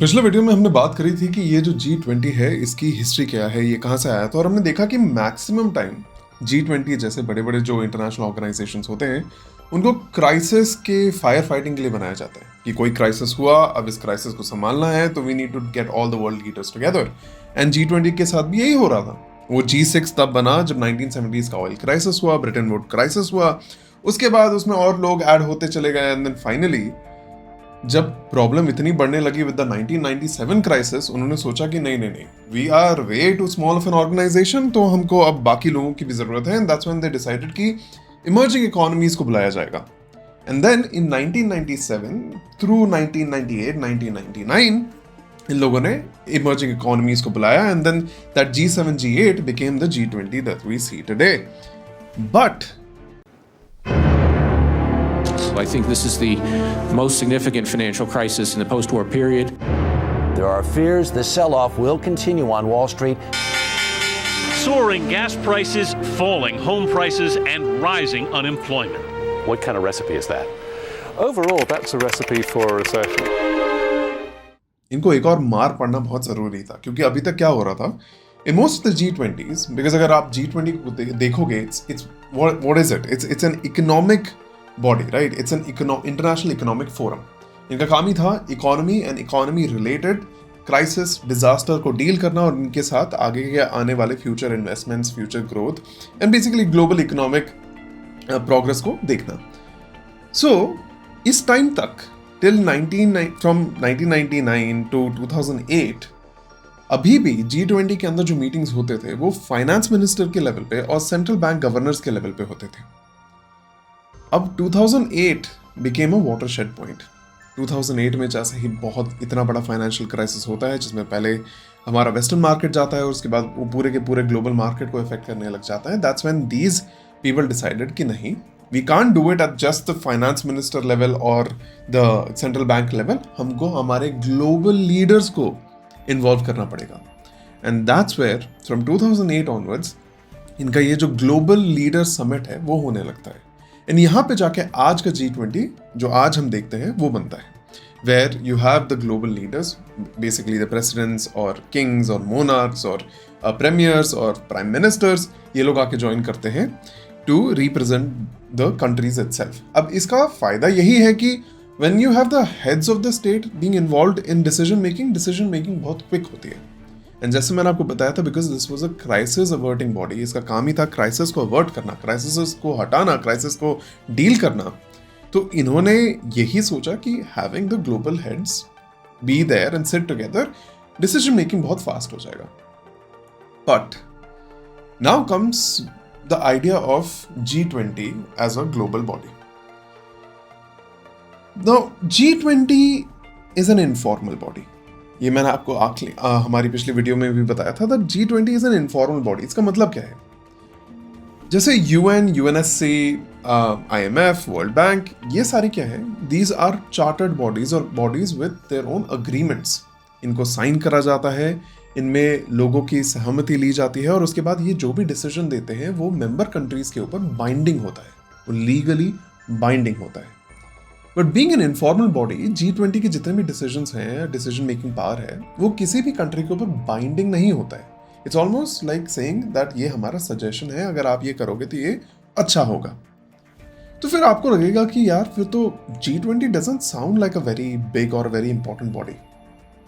पिछले वीडियो में हमने बात करी थी कि ये जो G20 है इसकी हिस्ट्री क्या है, ये कहाँ से आया था, और हमने देखा कि मैक्सिमम टाइम G20 जैसे बड़े बड़े जो इंटरनेशनल ऑर्गेनाइजेशंस होते हैं उनको क्राइसिस के फायर फाइटिंग के लिए बनाया जाता है कि कोई क्राइसिस हुआ, अब इस क्राइसिस को संभालना है तो we need to get all the world leaders together. And G20 के साथ भी यही हो रहा था। वो G6 तब बना जब 1970s का ऑयल क्राइसिस हुआ, ब्रिटेन वुड क्राइसिस हुआ, उसके बाद उसमें और लोग ऐड होते चले गए एंड देन फाइनली जब प्रॉब्लम इतनी बढ़ने लगी विद द 1997 क्राइसिस, उन्होंने सोचा कि नहीं नहीं नहीं, we are way too small of an organization, तो हमको अब बाकी लोगों की भी जरूरत है। And that's when they decided कि इमर्जिंग इकोनॉमीज को बुलाया जाएगा। एंड देन इन 1997 थ्रू 1998 1999 इन लोगों ने इमर्जिंग इकोनॉमीज को बुलाया and then that G7 G8 became the G20 that we see today. But I think this is the most significant financial crisis in the post-war period. There are fears the sell-off will continue on Wall Street. Soaring gas prices, falling home prices, and rising unemployment. What kind of recipe is that? Overall, that's a recipe for a recession. इनको एक और मार पड़ना बहुत जरूरी था, क्योंकि अभी तक क्या हो रहा था in most of the G20s, because अगर आप G20 को देखोगे, it's what is it? It's an economic body, right? It's an international economic forum. इनका काम ही था economy and economy related crisis, disaster को डील करना और इनके साथ आगे के आने वाले future investments, future growth and basically global economic progress को देखना। सो इस टाइम तक टिल फ्रॉम 1999 टू 2008 अभी भी G20 के अंदर जो मीटिंग्स होते थे वो फाइनेंस मिनिस्टर के लेवल पे और सेंट्रल बैंक गवर्नर्स के लेवल पे होते थे। अब 2008 became a watershed point. 2008 में जैसे ही बहुत इतना बड़ा फाइनेंशियल क्राइसिस होता है जिसमें पहले हमारा वेस्टर्न मार्केट जाता है और उसके बाद वो पूरे के पूरे ग्लोबल मार्केट को इफेक्ट करने लग जाता है। That's when these people decided कि नहीं, we can't do it at just the finance minister level और द सेंट्रल बैंक लेवल, हमको हमारे ग्लोबल लीडर्स को इन्वॉल्व करना पड़ेगा। And that's where from 2008 onwards इनका ये जो ग्लोबल लीडर समिट है वो होने लगता है। एंड यहाँ पे जाके आज का G20 जो आज हम देखते हैं वो बनता है, where you have the global leaders, basically the presidents और किंग्स और मोनार्क्स और प्रीमियर्स और प्राइम मिनिस्टर्स, ये लोग आके ज्वाइन करते हैं to represent the countries itself. अब इसका फायदा यही है कि when you have the heads of the state being involved in decision making बहुत क्विक होती है। एंड जैसे मैंने आपको बताया था, because this was a crisis averting body, इसका काम ही था क्राइसिस को अवर्ट करना, क्राइसिस को हटाना, क्राइसिस को डील करना। तो इन्होंने यही सोचा कि having the global heads be there and sit together, decision making बहुत फास्ट हो जाएगा। But now comes the idea of G20 as a global body. Now G20 is an informal body. ये मैंने आपको हमारी पिछली वीडियो में भी बताया था that G20 is an informal body. इसका मतलब क्या है? जैसे UN, UNSC, IMF, world bank, ये सारी क्या है? दीज आर चार्टर्ड बॉडीज और bodies with their own agreements. इनको साइन करा जाता है, इनमें लोगों की सहमति ली जाती है और उसके बाद ये जो भी डिसीजन देते हैं वो मेंबर कंट्रीज के ऊपर बाइंडिंग होता है, वो लीगली बाइंडिंग होता है। But being an informal body, G20 के जितने भी डिसीजंस हैं, डिसीजन मेकिंग पावर है, वो किसी भी कंट्री के ऊपर बाइंडिंग नहीं होता है। It's almost like saying that ये हमारा सजेशन है, अगर आप ये करोगे तो ये अच्छा होगा। तो फिर आपको लगेगा कि यार फिर तो G20 doesn't sound like a very big और very important body.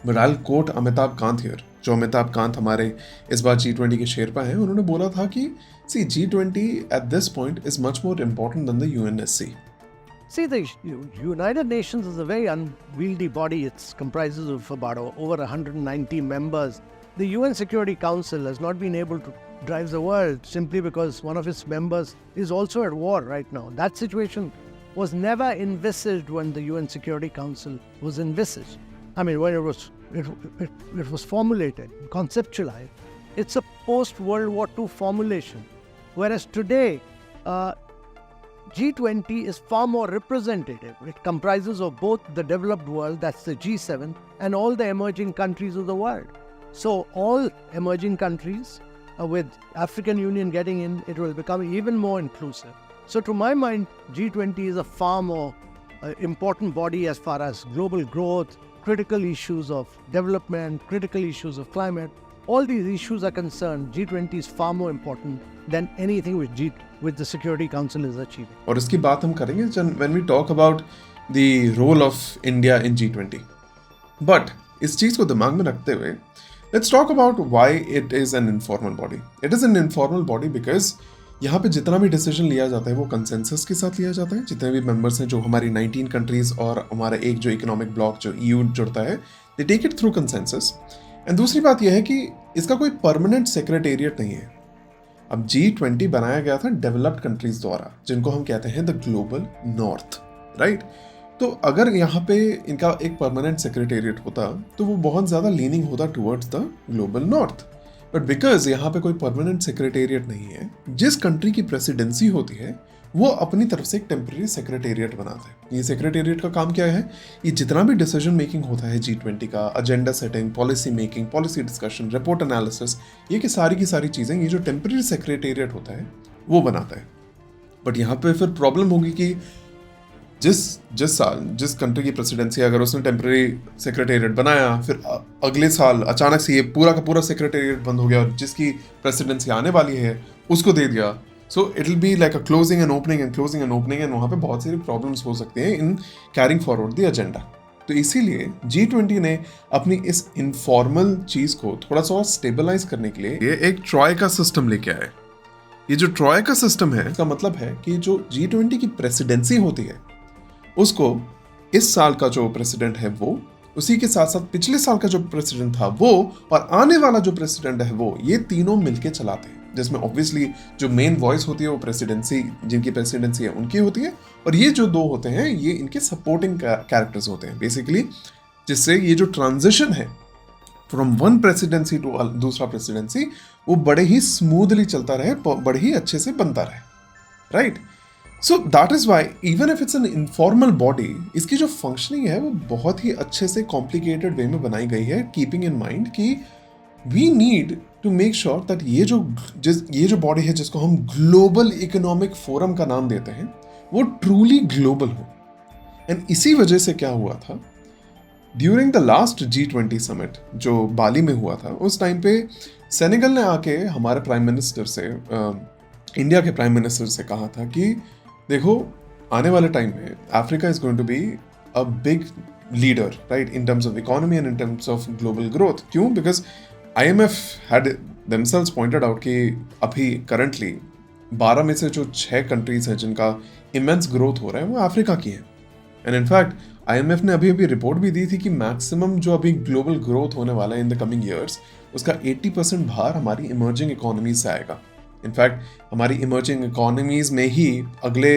But I will quote Amitabh Kant here. जो अमिताभ कांत हमारे इस बार G20 के शेरपा हैं, उन्होंने बोला था कि see G20 at this point is much more important than the UNSC. See, the United Nations is a very unwieldy body. It comprises of about over 190 members. The UN Security Council has not been able to drive the world simply because one of its members is also at war right now. That situation was never envisaged when the UN Security Council was envisaged. I mean, when it was formulated, conceptualized. It's a post-World War II formulation. Whereas today, G20 is far more representative. It comprises of both the developed world, that's the G7, and all the emerging countries of the world. So all emerging countries, with African Union getting in, it will become even more inclusive. So to my mind, G20 is a far more important body as far as global growth, critical issues of development, critical issues of climate, all these issues are concerned, G20 is far more important than anything which the Security Council is achieving. और इसकी बात हम करेंगे when we talk about the role of India in G20. But इस चीज़ को दिमाग में रखते हुए let's talk about why it is an informal body. It is an informal body because यहाँ पे जितना भी डिसीजन लिया जाता है वो कंसेंसस के साथ लिया जाता है. जितने भी मेंबर्स हैं जो हमारी 19 कंट्रीज और हमारा एक जो इकोनॉमिक ब्लॉक जो EU जुड़ता है, they take it through consensus. And दूसरी बात यह है कि इसका कोई परमानेंट सेक्रेटेरिएट नहीं है. अब G20 बनाया गया था डेवलप्ड कंट्रीज द्वारा, जिनको हम कहते हैं द ग्लोबल नॉर्थ, राइट. तो अगर यहाँ पे इनका एक परमानेंट सेक्रेटेरिएट होता तो वो बहुत ज़्यादा लीनिंग होता towards the global north. But because यहाँ पे कोई परमानेंट सेक्रेटेरिएट नहीं है, जिस कंट्री की प्रेसिडेंसी होती है वो अपनी तरफ से एक टेम्पररी सेक्रेटेरिएट बनाता है. ये सेक्रेटेरिएट का काम क्या है? ये जितना भी डिसीजन मेकिंग होता है G20 का, agenda setting, policy making, policy discussion, report analysis, ये की सारी चीज़ें ये जो टेम्पररी सेक्रेटेरिएट होता है वो बनाता है. बट यहाँ पे फिर प्रॉब्लम होगी कि जिस साल जिस कंट्री की प्रेसिडेंसी, अगर उसने टेम्पररी सेक्रेटेरिएट बनाया, फिर अगले साल अचानक से ये पूरा का पूरा सेक्रेटेरिएट बंद हो गया और जिसकी प्रेसिडेंसी आने वाली है उसको दे दिया, so it will be like a closing and opening and वहाँ पे बहुत सारी प्रॉब्लम्स हो सकती हैं in carrying forward the agenda. तो इसीलिए G20 ने अपनी इस इनफॉर्मल चीज़ को थोड़ा सा स्टेबलाइज करने के लिए ये एक ट्रॉय का सिस्टम लेके आए. ये जो ट्रॉय का सिस्टम है, इसका मतलब है कि जो G20 की प्रेसिडेंसी होती है उसको इस साल का जो प्रेसिडेंट है वो, उसी के साथ साथ पिछले साल का जो प्रेसिडेंट था वो, और आने वाला जो प्रेसिडेंट है वो, ये तीनों मिलके चलाते हैं. जिसमें ऑब्वियसली जो मेन वॉइस होती है वो प्रेसिडेंसी, जिनकी प्रेसिडेंसी है उनकी होती है, और ये जो दो होते हैं ये इनके सपोर्टिंग कैरेक्टर्स होते हैं बेसिकली, जिससे ये जो ट्रांजिशन है फ्रॉम वन प्रेसिडेंसी टू दूसरा प्रेसिडेंसी वो बड़े ही स्मूथली चलता रहे, बड़े ही अच्छे से बनता रहे, right. So that is why even if it's an informal body, इसकी जो फंक्शनिंग है वो बहुत ही अच्छे से कॉम्प्लिकेटेड वे में बनाई गई है, कीपिंग इन माइंड कि we need to make sure that ये जो बॉडी है जिसको हम ग्लोबल इकोनॉमिक फोरम का नाम देते हैं वो ट्रूली ग्लोबल हो. एंड इसी वजह से क्या हुआ था, during the last G20 summit जो बाली में हुआ था, उस टाइम पे सेनेगल ने आके हमारे प्राइम मिनिस्टर से, इंडिया के प्राइम मिनिस्टर से कहा था कि देखो आने वाले टाइम में Africa is going to be a big leader, right, in terms of economy and in terms of global growth. क्यों? Because IMF had themselves pointed out कि अभी करंटली 12 में से जो 6 कंट्रीज हैं जिनका इमेंस ग्रोथ हो रहा है वो अफ्रीका की है. एंड इनफैक्ट IMF ने अभी रिपोर्ट भी दी थी कि मैक्सिमम जो अभी ग्लोबल ग्रोथ होने वाला है इन द कमिंग ईयर्स, उसका 80% भार हमारी इमर्जिंग इकोनॉमीज से आएगा. इनफैक्ट हमारी इमर्जिंग इकोनॉमीज में ही अगले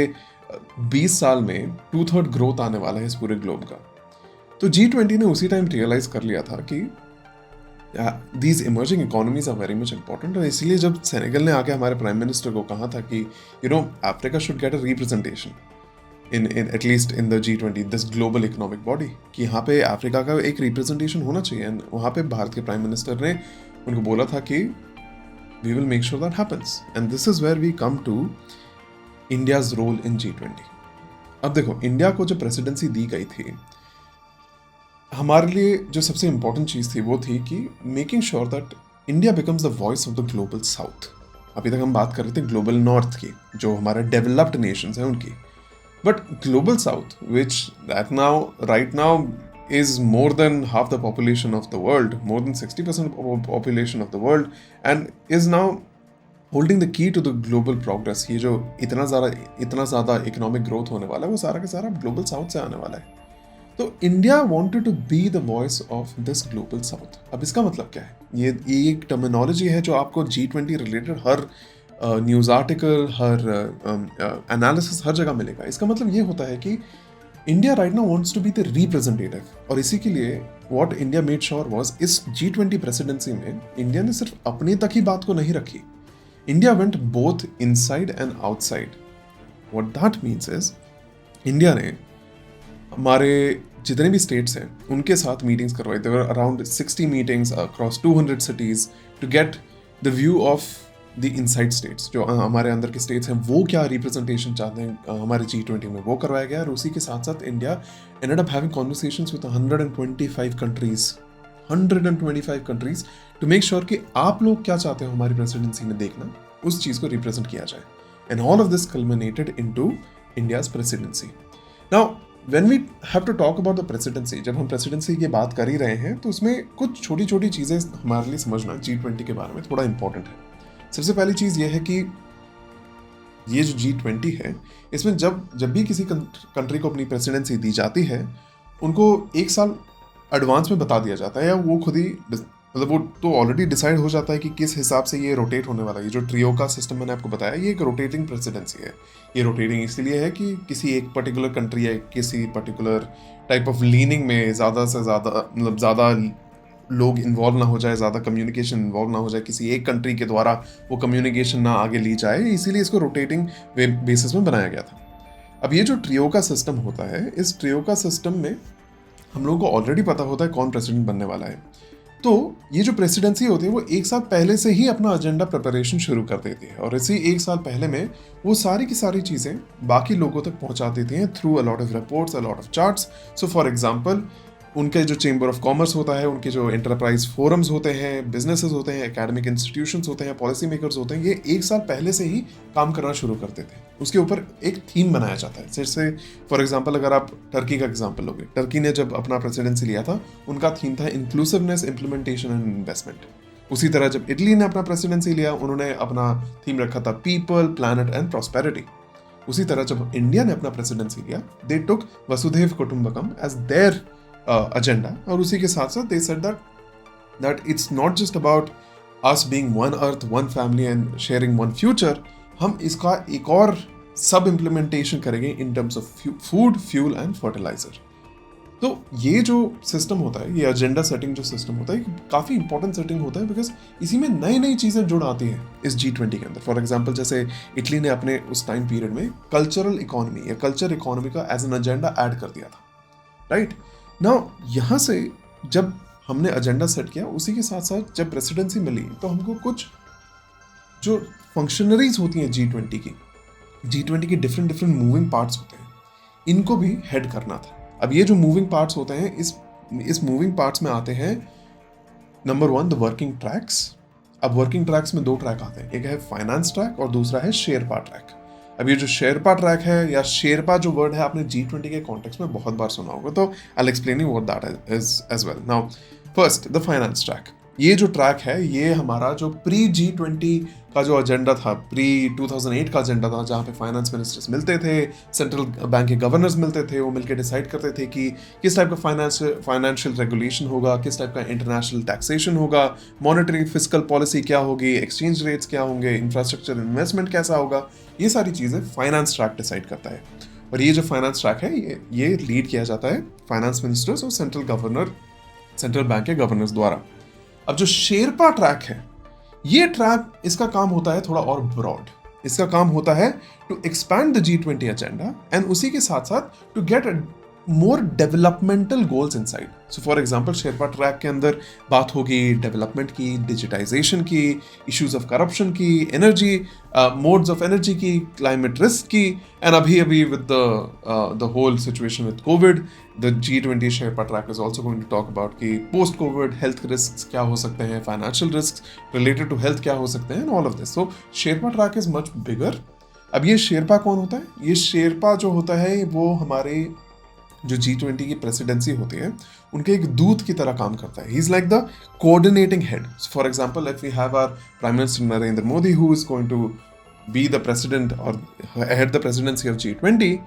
20 साल में 2/3 ग्रोथ आने वाला है इस पूरे ग्लोब का. तो G20 ने उसी टाइम रियलाइज कर लिया था कि these emerging economies are very much important. और इसलिए जब सेनेगल ने आके हमारे प्राइम मिनिस्टर को कहा था कि Africa should get a representation in at least in the G20, this global economic body, कि यहाँ पे अफ्रीका का एक रिप्रेजेंटेशन होना चाहिए. एंड वहाँ पे भारत के प्राइम मिनिस्टर ने उनको बोला था कि we will make sure that happens. And this is where we come to India's role in G20. अब देखो, इंडिया को जो प्रेसिडेंसी दी गई थी, हमारे लिए जो सबसे इंपॉर्टेंट चीज़ थी वो थी कि making sure that India becomes the voice of the global south. अभी तक हम बात कर रहे थे ग्लोबल नॉर्थ की, जो हमारे डेवलप्ड नेशंस हैं उनकी, but global south which right now is more than half the population of the world, more than 60% of population of the world, and is now holding the key to the global progress. ये जो इतना ज़्यादा economic growth होने वाला है वो सारा का सारा ग्लोबल साउथ से आने वाला है. तो India wanted to be the voice of this global south. अब इसका मतलब क्या है? ये एक टर्मिनोलॉजी है जो आपको G20 रिलेटेड हर न्यूज़ आर्टिकल, हर एनालिसिस हर जगह मिलेगा. इसका मतलब ये होता है कि India right now wants to be the representative. और इसी के लिए what India made sure was, इस G20 प्रेसिडेंसी में इंडिया ने सिर्फ अपने तक ही बात को नहीं रखी. India went both inside and outside. What that means is, India ने हमारे जितने भी स्टेट्स हैं उनके साथ मीटिंग्स करवाई. There were around 60 meetings across 200 cities to get the view of the inside states, जो हमारे अंदर के स्टेट्स हैं, वो क्या रिप्रेजेंटेशन चाहते हैं हमारे G20 में, वो करवाया गया। और उसी के साथ साथ India ended up having conversations with 125 countries to make sure कि आप लोग क्या चाहते हो हमारी प्रेसिडेंसी में देखना, उस चीज़ को रिप्रेजेंट किया जाए। And all of this culminated into India's presidency. Now, when we have to talk about the presidency, जब हम प्रेसिडेंसी की बात कर ही रहे हैं तो उसमें कुछ छोटी छोटी चीज़ें हमारे लिए समझना G20 के बारे में थोड़ा इंपॉर्टेंट है। सबसे पहली चीज़ ये है कि ये जो G20 है, इसमें जब भी किसी कंट्री को अपनी प्रेसिडेंसी दी जाती है, उनको 1 साल एडवांस में बता दिया जाता है, या वो खुद ही मतलब वो तो ऑलरेडी डिसाइड हो जाता है कि किस हिसाब से ये रोटेट होने वाला है। ये जो ट्रियो का सिस्टम मैंने आपको बताया, ये एक रोटेटिंग प्रेसिडेंसी है। ये रोटेटिंग इसलिए है कि किसी एक पर्टिकुलर कंट्री या किसी पर्टिकुलर टाइप ऑफ लीनिंग में ज़्यादा से ज़्यादा मतलब ज़्यादा लोग इन्वॉल्व ना हो जाए, ज़्यादा कम्युनिकेशन इन्वॉल्व ना हो जाए, किसी एक कंट्री के द्वारा वो कम्युनिकेशन ना आगे ली जाए, इसीलिए इसको रोटेटिंग बेसिस में बनाया गया था। अब ये जो ट्रियो का सिस्टम होता है, इस ट्रियो का सिस्टम में हम लोगों को ऑलरेडी पता होता है कौन प्रेसिडेंट बनने वाला है। तो ये जो प्रेसिडेंसी होती है वो 1 साल पहले से ही अपना एजेंडा प्रिपरेशन शुरू कर देती है, और इसी 1 साल पहले में वो सारी की सारी चीज़ें बाकी लोगों तक पहुंचा देती हैं through a lot of reports, a lot of charts. So for example, उनके जो चेंबर ऑफ कॉमर्स होता है, उनके जो एंटरप्राइज फोरम्स होते हैं, बिजनेसेस होते हैं, एकेडमिक इंस्टीट्यूशंस होते हैं, पॉलिसी मेकर्स होते हैं, ये 1 साल पहले से ही काम करना शुरू करते थे। उसके ऊपर एक थीम बनाया जाता है। जैसे फॉर एग्जांपल अगर आप टर्की का एग्जांपल लोगे, टर्की ने जब अपना प्रेसिडेंसी लिया था, उनका थीम था इंक्लूसिवनेस, इम्प्लीमेंटेशन एंड इन्वेस्टमेंट। उसी तरह जब इटली ने अपना प्रेसिडेंसी लिया, उन्होंने अपना थीम रखा था पीपल, प्लैनेट एंड प्रॉस्पेरिटी। उसी तरह जब इंडिया ने अपना प्रेसिडेंसी लिया, दे टुक वसुधैव कुटुंबकम एज देयर agenda, और उसी के साथ साथ they said that it's not just about us being one earth, one family and sharing one future. हम इसका एक और सब इम्प्लीमेंटेशन करेंगे in terms of food, fuel and fertilizer. तो ये जो सिस्टम होता है, ये एजेंडा सेटिंग जो सिस्टम होता है, काफ़ी इंपॉर्टेंट सेटिंग होता है, बिकॉज इसी में नई नई चीज़ें जुड़ आती हैं इस G20 के अंदर। फॉर एग्जांपल, जैसे इटली ने अपने उस टाइम पीरियड में कल्चरल इकोनॉमी या कल्चर इकोनॉमी का एज एन एजेंडा ऐड कर दिया था, राइट। नाउ यहाँ से जब हमने एजेंडा सेट किया, उसी के साथ साथ जब प्रेसिडेंसी मिली, तो हमको कुछ जो फंक्शनरीज होती हैं G20 की डिफरेंट मूविंग पार्ट्स होते हैं, इनको भी हेड करना था। अब ये जो मूविंग पार्ट्स होते हैं, इस मूविंग पार्ट्स में आते हैं नंबर 1 द वर्किंग ट्रैक्स। अब वर्किंग ट्रैक्स में 2 ट्रैक आते हैं, एक है फाइनेंस ट्रैक और दूसरा है शेरपा ट्रैक। अब ये जो शेरपा ट्रैक है या शेरपा जो वर्ड है, आपने G20 के कॉन्टेक्स्ट में बहुत बार सुना होगा, तो I will explain you what that is as well. Now first the finance track. ये जो ट्रैक है, ये हमारा जो प्री G20 का जो एजेंडा था, प्री 2008 का एजेंडा था, जहाँ पे फाइनेंस मिनिस्टर्स मिलते थे, सेंट्रल बैंक के गवर्नर्स मिलते थे, वो मिलकर डिसाइड करते थे कि किस टाइप का फाइनेंशियल रेगुलेशन होगा, किस टाइप का इंटरनेशनल टैक्सेशन होगा, मॉनेटरी फिस्कल पॉलिसी क्या होगी, एक्सचेंज रेट्स क्या होंगे, इंफ्रास्ट्रक्चर इन्वेस्टमेंट कैसा होगा, ये सारी चीज़ें फाइनेंस ट्रैक डिसाइड करता है। और ये जो फाइनेंस ट्रैक है, ये लीड किया जाता है फाइनेंस मिनिस्टर्स और सेंट्रल बैंक के गवर्नर्स द्वारा। अब जो शेरपा ट्रैक है, ये ट्रैक, इसका काम होता है थोड़ा और ब्रॉड। इसका काम होता है to expand the G20 agenda and उसी के साथ साथ to get more developmental goals inside. So for example, sherpa track के अंदर बात होगी डेवलपमेंट की, डिजिटाइजेशन की, इश्यूज ऑफ करप्शन की, एनर्जी मोड्स ऑफ एनर्जी की, क्लाइमेट रिस्क की, एंड अभी with the whole situation with covid, the G20 sherpa track is also going to talk about कि पोस्ट कोविड हेल्थ रिस्क क्या हो सकते हैं, financial risk related to health क्या हो सकते हैं, and all of this. So sherpa track is much bigger. अब ये शेरपा कौन होता है? ये शेरपा जो होता है, वो हमारे जो G20 की प्रेसिडेंसी होती है, उनके एक दूत की तरह काम करता है। He is like the coordinating head. For example, if we have our prime minister Narendra Modi who is going to be the president और head the presidency of G20,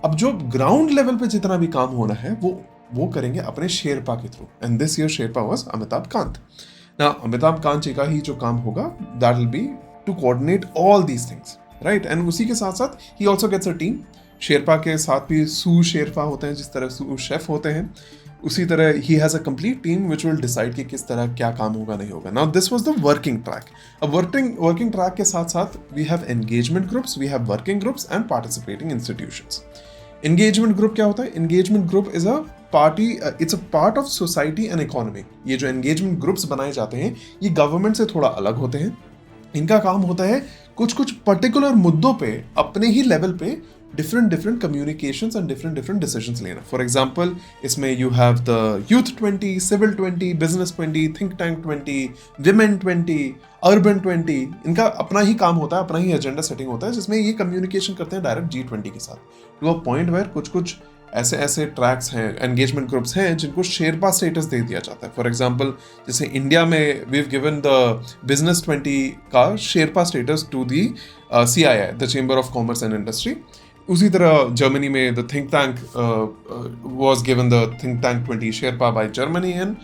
अब जो ग्राउंड लेवल पे जितना भी काम होना है, वो करेंगे अपने शेरपा के through, and this year sherpa was Amitabh Kant. ना अमिताभ कांत जी का ही जो काम होगा, that will be to coordinate all these things, right. And उसी के साथ साथ ही also gets a team. Sherpa के साथ भी सू शेरपा होते हैं, जिस तरह सू शेफ होते हैं, उसी तरह ही has a complete team which will decide कि किस तरह क्या काम होगा, नहीं होगा। Now this was the working track. अब वर्किंग ट्रैक के साथ साथ we have engagement groups, we have working groups and participating institutions. Engagement group क्या होता है? Engagement group is a party, it's a part of society and economy. ये जो engagement groups बनाए जाते हैं, ये गवर्नमेंट से थोड़ा अलग होते हैं, इनका काम होता है कुछ कुछ पर्टिकुलर मुद्दों पे अपने ही लेवल पे different communications and different decisions लेना. फॉर एग्जांपल इसमें you have the youth 20, civil 20, business 20, think tank 20, women 20, urban 20. इनका अपना ही काम होता है, अपना ही एजेंडा सेटिंग होता है जिसमें ये कम्युनिकेशन करते हैं डायरेक्ट G20 के साथ, टू अ पॉइंट वेयर कुछ ऐसे ट्रैक्स हैं, एंगेजमेंट ग्रुप्स हैं जिनको शेरपा स्टेटस दे दिया जाता है. फॉर एग्जांपल जैसे इंडिया में we have given the business 20 का sherpa status to the CII, the chamber of commerce and industry. उसी तरह जर्मनी में the think tank was given the think tank 20 sherpa by Germany. And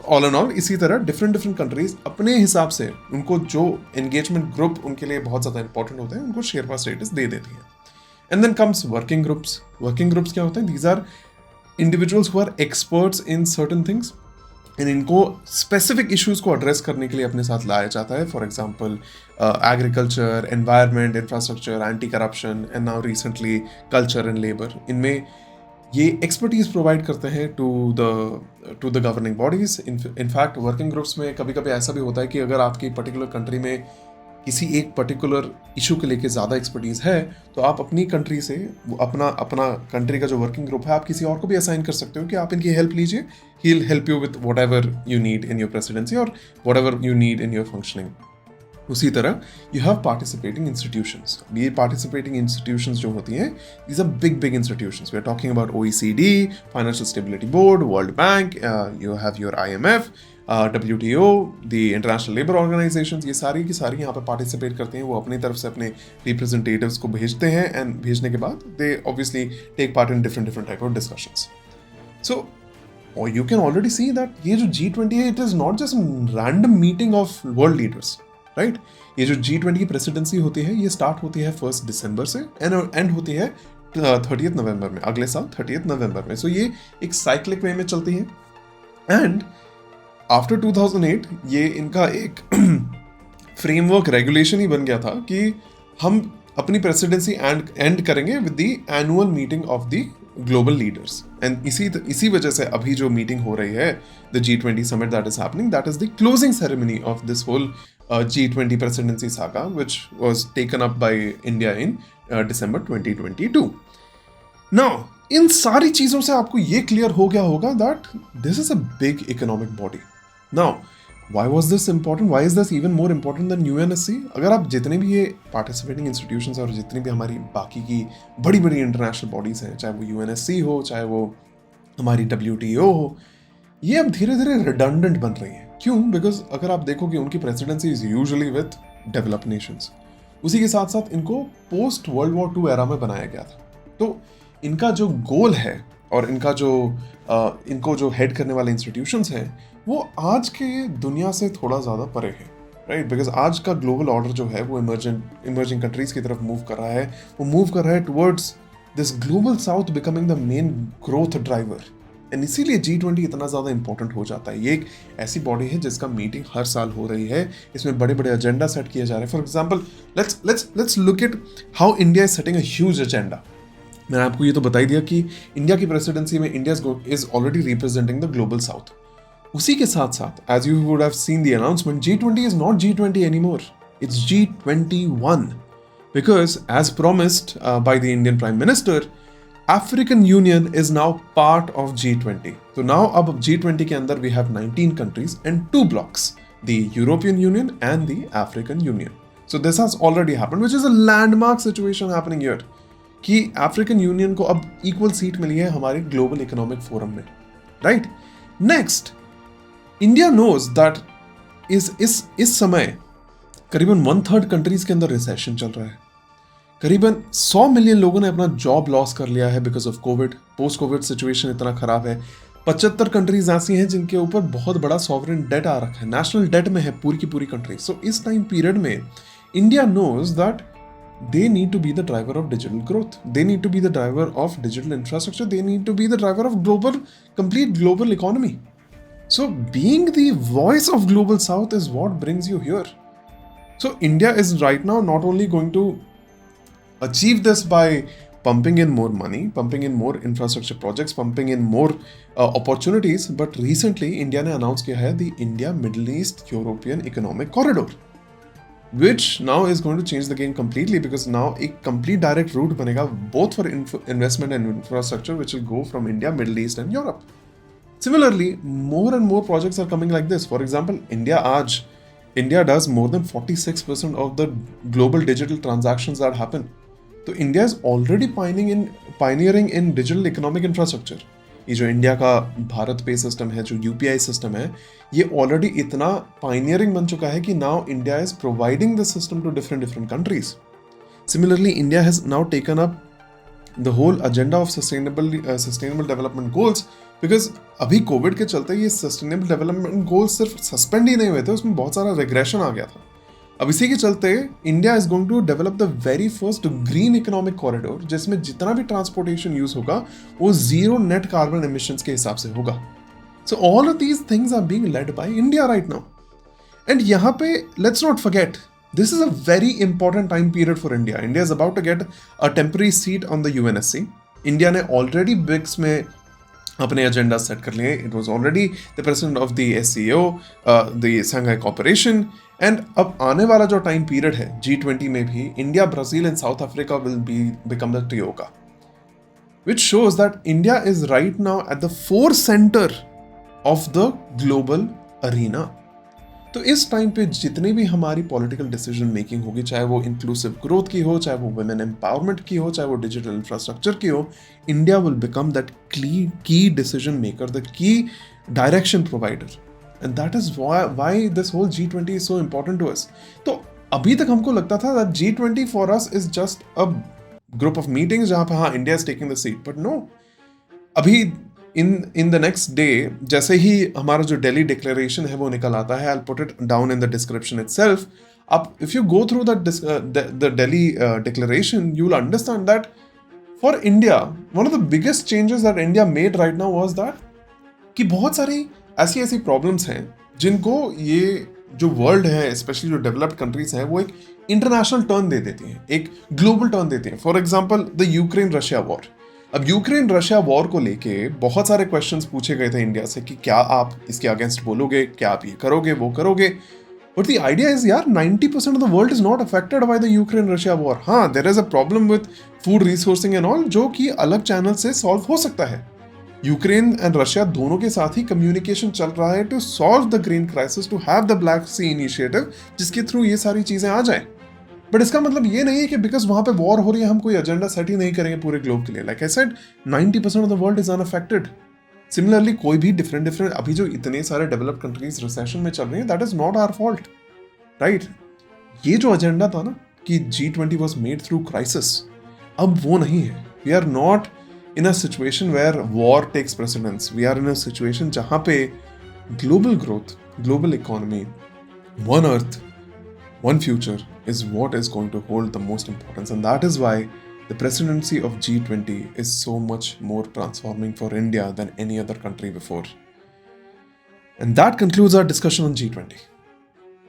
all and all इसी तरह different countries अपने हिसाब से उनको जो एंगेजमेंट ग्रुप उनके लिए बहुत ज़्यादा इंपॉर्टेंट होते हैं उनको शेरपा स्टेटस दे देती है. And then comes working groups. Working groups क्या होते हैं? These are individuals who are experts in certain things. And इनको specific issues को address करने के लिए अपने साथ लाया जाता है. For example, agriculture, environment, infrastructure, anti-corruption, and now recently culture and labor. इनमें ये expertise provide करते हैं to the governing bodies. In fact, working groups में कभी-कभी ऐसा भी होता है कि अगर आपकी particular country में किसी एक पर्टिकुलर इशू के लेके ज़्यादा एक्सपर्टीज़ है तो आप अपनी कंट्री से अपना कंट्री का जो वर्किंग ग्रुप है आप किसी और को भी असाइन कर सकते हो कि आप इनकी हेल्प लीजिए. He will help you with whatever you need in your presidency और whatever you need in your functioning. उसी तरह यू हैव पार्टिसिपेटिंग इंस्टीट्यूशंस. ये पार्टिसिपेटिंग इंस्टीट्यूशंस जो होती हैं these are big institutions. We are talking about OECD, financial stability board, world bank, you have your IMF, WTO, the international labour organisation. ये सारी की सारी यहाँ पर पार्टिसिपेट करते हैं. वो अपनी तरफ से अपने रिप्रेजेंटेटिव्स को भेजते हैं एंड भेजने के बाद they obviously take part in different type of discussions. So you can already see that ये जो G20 है it is not just random meeting of world leaders, right. ये जो G20 की प्रेसिडेंसी होती है ये स्टार्ट होती है 1 दिसंबर से एंड होती है 30 नवंबर में, अगले साल 30 नवंबर में. सो ये एक साइक्लिक वे में चलती है. एंड आफ्टर 2008 ये इनका एक फ्रेमवर्क रेगुलेशन ही बन गया था कि हम अपनी प्रेसिडेंसी एंड करेंगे with the annual meeting of the global leaders. And इसी वजह से अभी जो मीटिंग हो रही है the G20 summit that is happening, that is the closing ceremony of this whole G20 presidency saga, which was taken up by India in December 2022. Now, इन सारी चीज़ों से आपको ये क्लियर हो गया होगा that this is a big economic body. Now, why was this important? Why is this even more important than UNSC? अगर आप जितने भी ये participating institutions और जितनी भी हमारी बाकी की बड़ी इंटरनेशनल बॉडीज़ हैं, चाहे वो UNSC हो, चाहे वो हमारी WTO हो, ये अब धीरे धीरे रिडंडेंट बन रही है. क्यों? बिकॉज अगर आप देखोगे उनकी presidency is usually with developed Nations. उसी के साथ साथ इनको पोस्ट वर्ल्ड वॉर 2 एरा में बनाया गया था. तो इनका जो गोल है और इनको जो हेड करने वाले इंस्टीट्यूशंस हैं वो आज के दुनिया से थोड़ा ज़्यादा परे है, राइट. बिकॉज आज का ग्लोबल ऑर्डर जो है वो इमर्जिंग कंट्रीज की तरफ मूव कर रहा है. वो मूव कर रहा है towards this global south becoming the main growth driver. And इसीलिए G20 इतना ज़्यादा इंपॉर्टेंट हो जाता है. ये एक ऐसी बॉडी है जिसका मीटिंग हर साल हो रही है. इसमें बड़े एजेंडा सेट किए जा रहे हैं. For example let's look at how India is setting a huge agenda. मैंने आपको ये तो बता ही दिया कि इंडिया की प्रेसिडेंसी में India is already representing the global south. उसी के साथ साथ as you would have seen the announcement, G20 is not G20 anymore, it's G21 because as promised by the Indian prime minister, African Union is now part of G20. So now अब G20 के अंदर we have 19 countries and 2 blocks, the European Union and the African Union. So this has already happened, which is a landmark situation happening here. कि African Union को अब equal seat मिली है हमारे Global Economic Forum में, right? Next, India knows that इस समय करीबन 1/3 countries के अंदर recession चल रहा है. करीबन 100 मिलियन लोगों ने अपना जॉब लॉस कर लिया है because of Covid. Post Covid situation इतना खराब है. 75 कंट्रीज ऐसी हैं जिनके ऊपर बहुत बड़ा सॉवरेन डेट आ रखा है, नेशनल डेट में है पूरी की पूरी कंट्री. सो इस टाइम पीरियड में India knows that they need to be the driver of digital growth, they need to be the driver of digital infrastructure, they need to be the driver of complete global economy. So being the voice of global south is what brings you here. So India is right now not only going to achieve this by pumping in more money, pumping in more infrastructure projects, pumping in more opportunities, but recently India ने announce किया है the India Middle East European Economic Corridor. which now is going to change the game completely, because now a complete direct route banega both for investment and infrastructure, which will go from India, Middle East and Europe. Similarly, more and more projects are coming like this. For example, India does more than 46% of the global digital transactions that happen. So India is already pioneering in digital economic infrastructure. ये जो India का भारत पे system है, जो UPI system है, ये already इतना pioneering बन चुका है कि now India is providing the system to different countries. Similarly, India has now taken up the whole agenda of sustainable development goals, because अभी कोविड के चलते ये सस्टेनेबल डेवलपमेंट गोल्स सिर्फ सस्पेंड ही नहीं हुए थे, उसमें बहुत सारा रिग्रेशन आ गया था. अब इसी के चलते India is going to develop the very first green economic corridor, जिसमें जितना भी ट्रांसपोर्टेशन यूज होगा वो जीरो नेट कार्बन एमिशंस के हिसाब से होगा. So all of these things are being led by India right now. And यहाँ पे let's not forget, this is a very important time period for India. India is about to get a temporary seat on the UNSC. India ने already BRICS में अपने agenda set कर लिए. It was already the president of the SCO, the Shanghai corporation. And अब आने वाला जो time period है G20 में भी India, Brazil and south Africa will become the ट्रियोका, which shows that India is right now at the forecenter of the global arena. तो इस time पे जितनी भी हमारी पॉलिटिकल डिसीजन मेकिंग होगी, चाहे वो इंक्लूसिव ग्रोथ की हो, चाहे वो वुमेन एम्पावरमेंट की हो, चाहे वो डिजिटल इंफ्रास्ट्रक्चर की हो, इंडिया विल बिकम दैट की decision maker, the key direction provider. And that is why this whole G20 is so important to us. तो अभी तक हमको लगता था that G20 for us is just a group of meetings जहाँ पे हाँ India is taking the seat, but no. अभी in the next day, जैसे ही हमारा जो Delhi declaration है वो निकल आता है, I'll put it down in the description itself. अब if you go through the Delhi declaration, you will understand that for India, one of the biggest changes that India made right now was that कि बहुत सारी ऐसी problems हैं जिनको ये जो world है, स्पेशली जो डेवलप्ड कंट्रीज हैं, वो एक इंटरनेशनल टर्न दे देती हैं, एक ग्लोबल टर्न देती हैं. For example the Ukraine Russia war. अब यूक्रेन रशिया वॉर को लेके बहुत सारे क्वेश्चंस पूछे गए थे इंडिया से कि क्या आप इसके अगेंस्ट बोलोगे, क्या आप ये करोगे, वो करोगे. बट द आइडिया इज यार 90% of the world is not affected by the Ukraine Russia war. हाँ, there is a problem with food resourcing and all, जो कि अलग चैनल से सॉल्व हो सकता है. यूक्रेन एंड रशिया दोनों के साथ ही कम्युनिकेशन चल रहा है to solve the green crisis, to have the Black Sea initiative, जिसके थ्रू ये सारी चीजें आ जाएं. बट इसका मतलब ये नहीं है कि बिकॉज वहां पे वॉर हो रही है हम कोई एजेंडा सेट ही नहीं करेंगे पूरे ग्लोब के लिए. Like I said, 90% of the world is unaffected. Similarly, कोई भी डिफरेंट अभी जो इतने सारे डेवलप्ड कंट्रीज रिसेशन में चल रही हैं, that is not our fault, right. ये जो एजेंडा था ना कि G20 was made through crisis, अब वो नहीं है. We are not in a situation where war takes precedence. We are in a situation जहाँ पे global growth, global economy, one earth, one future is what is going to hold the most importance. And that is why the presidency of G20 is so much more transforming for India than any other country before. And that concludes our discussion on G20.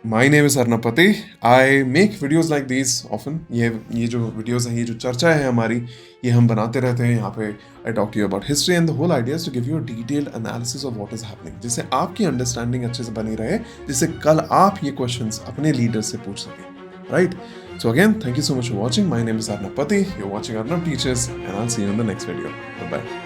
My name is Arnab Pati. I make videos like these often. ये जो videos हैं, ये जो चर्चा है हमारी, ये हम बनाते रहते हैं यहाँ पे. I talk to you about history and the whole idea is to give you a detailed analysis of what is happening, जिससे आपकी understanding अच्छे से बनी रहे, जिससे कल आप ये questions अपने leaders से पूछ सकें, right? So again, thank you so much for watching. My name is Arnab Pati. You're watching Arnab Teaches, and I'll see you in the next video. Bye-bye.